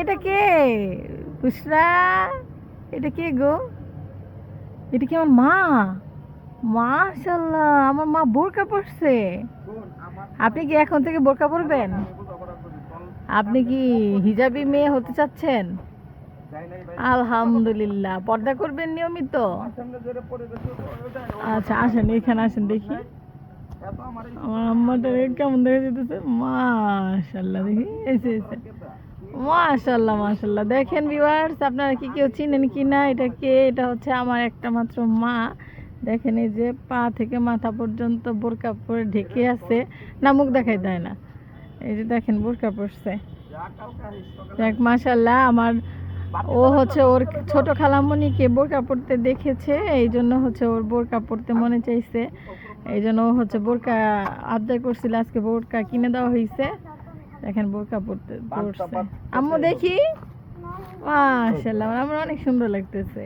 এটা কে বুসরা? এটা কে গো? এটা কি আমার মা? মাশাআল্লাহ, আমার মা বোরকা পরছে। আপনি কি এখন থেকে বোরকা পরবেন? আপনি কি হিজাবি মেয়ে হতে চাচ্ছেন? আলহামদুলিল্লাহ। পর্দা করবেন নিয়মিত? আচ্ছা আসেন, এখানে আসেন দেখি আমার আম্মাটা কেমন দেখা যেতেছে। মাশাআল্লাহ, দেখি এসে এসে মাশাআল্লাহ মাশাআল্লাহ। দেখেন ভিউয়ার্স, আপনারা কি কেউ চিনেন কি না এটা কে? এটা হচ্ছে আমার একটা মাত্র মা। দেখেন এই যে পা থেকে মাথা পর্যন্ত বোরকা পরে ঢেকে আছে, না মুখ দেখাই দেয় না। এই যে দেখেন বোরকা পরছে। দেখ মাশাআল্লাহ, আমার ও হচ্ছে ওর ছোট খালামণিকে বোরকা পরতে দেখেছে, এই জন্য হচ্ছে ওর বোরকা পরতে মনে চাইছে। এই জন্য ও হচ্ছে বোরকা আবদার করছিল, আজকে বোরকা কিনে দেওয়া হয়েছে। দেখেন বোরকা পরতে পরছে। আম্মু দেখি, মাশাআল্লাহ আমার অনেক সুন্দর লাগতেছে।